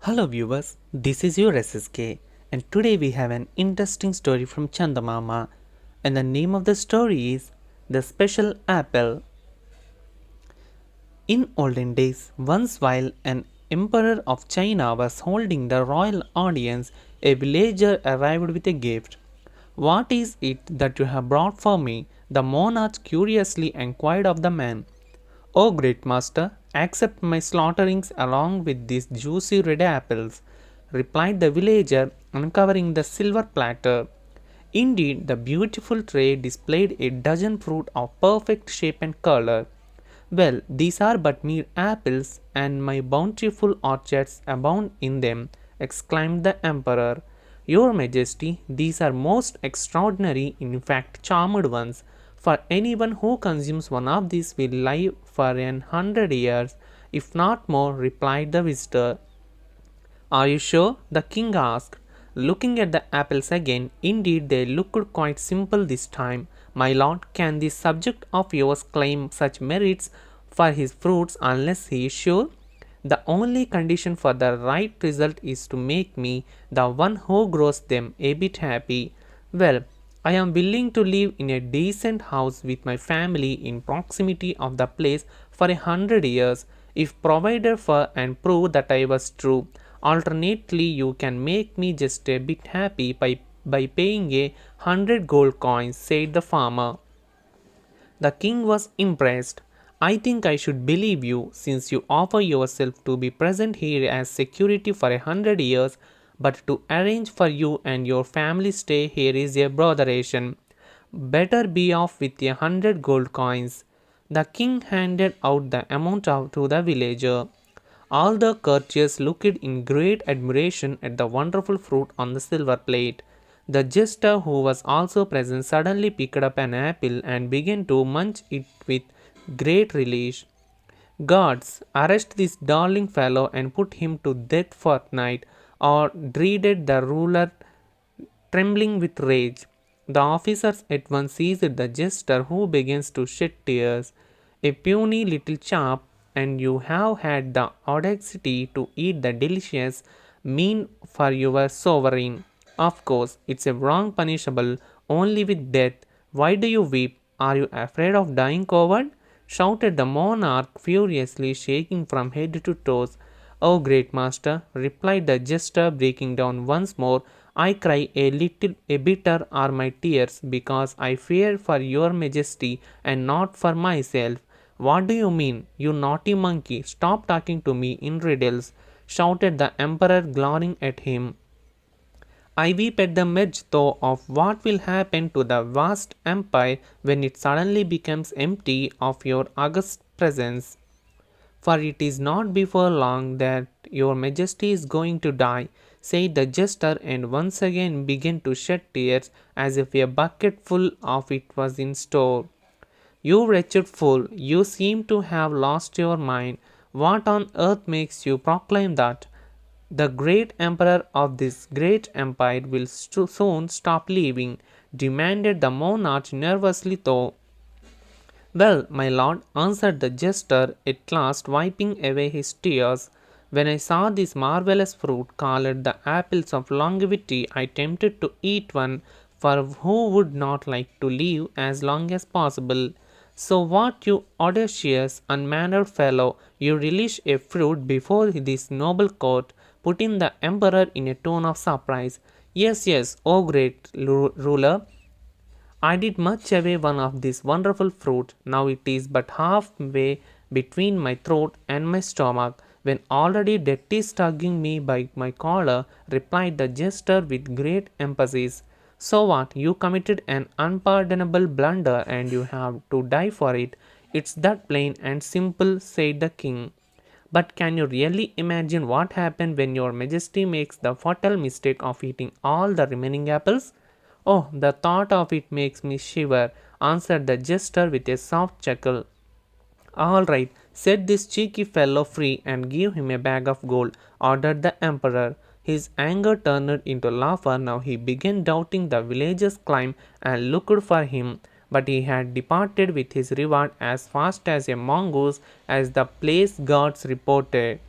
Hello viewers, this is your SSK and today we have an interesting story from Chandamama and the name of the story is The Special Apple. In olden days, once while an emperor of China was holding the royal audience, a villager arrived with a gift. "What is it that you have brought for me?" the monarch curiously inquired of the man. "O great master, accept my slaughterings along with these juicy red apples," replied the villager, uncovering the silver platter. Indeed, the beautiful tray displayed a dozen fruit of perfect shape and color. "Well, these are but mere apples, and my bountiful orchards abound in them," exclaimed the emperor. "Your Majesty, these are most extraordinary, in fact charmed ones, for anyone who consumes one of these will live for 100 years, if not more," replied the visitor. "Are you sure?" the king asked, looking at the apples again. "Indeed, they looked quite simple this time. My lord, can this subject of yours claim such merits for his fruits unless he is sure? The only condition for the right result is to make me, the one who grows them, a bit happy. Well, I am willing to live in a decent house with my family in proximity of the place for 100 years, if provided for and prove that I was true. Alternately, you can make me just a bit happy by paying 100 gold coins," said the farmer. The king was impressed. "I think I should believe you, since you offer yourself to be present here as security for 100 years, but to arrange for you and your family stay here is a botheration. Better be off with 100 gold coins." The king handed out the amount to the villager. All the courtiers looked in great admiration at the wonderful fruit on the silver plate. The jester, who was also present, suddenly picked up an apple and began to munch it with great relish. "Guards, arrest this darling fellow and put him to death forthnight," or dreaded the ruler, trembling with rage. The officers at once seized the jester, who begins to shed tears. "A puny little chap, and you have had the audacity to eat the delicious mean for your sovereign. Of course, it's a wrong punishable only with death. Why do you weep? Are you afraid of dying, coward?" shouted the monarch furiously, shaking from head to toes. "Oh, great master," replied the jester, breaking down once more, "I cry a bitter are my tears, because I fear for your majesty and not for myself." "What do you mean, you naughty monkey? Stop talking to me in riddles," shouted the emperor, glowering at him. "I weep at the mere thought of what will happen to the vast empire when it suddenly becomes empty of your august presence. For it is not before long that your majesty is going to die," said the jester, and once again began to shed tears as if a bucketful of it was in store. "You wretched fool, you seem to have lost your mind. What on earth makes you proclaim that? The great emperor of this great empire will soon stop living," demanded the monarch nervously, though. "Well, my lord," answered the jester, at last wiping away his tears, "when I saw this marvelous fruit called the apples of longevity, I attempted to eat one, for who would not like to live as long as possible?" "So what, you audacious, unmannered fellow, you relish a fruit before this noble court?" put in the emperor in a tone of surprise. "Yes, yes, O great ruler. I did much away one of this wonderful fruit. Now it is but halfway between my throat and my stomach, when already death is tugging me by my collar," replied the jester with great emphasis. "So what? You committed an unpardonable blunder, and you have to die for it. It's that plain and simple," said the king. "But can you really imagine what happens when your majesty makes the fatal mistake of eating all the remaining apples?" "Oh, the thought of it makes me shiver," answered the jester with a soft chuckle. "All right, set this cheeky fellow free and give him a bag of gold," ordered the emperor. His anger turned into laughter. Now he began doubting the villager's claim and looked for him, but he had departed with his reward as fast as a mongoose, as the place guards reported.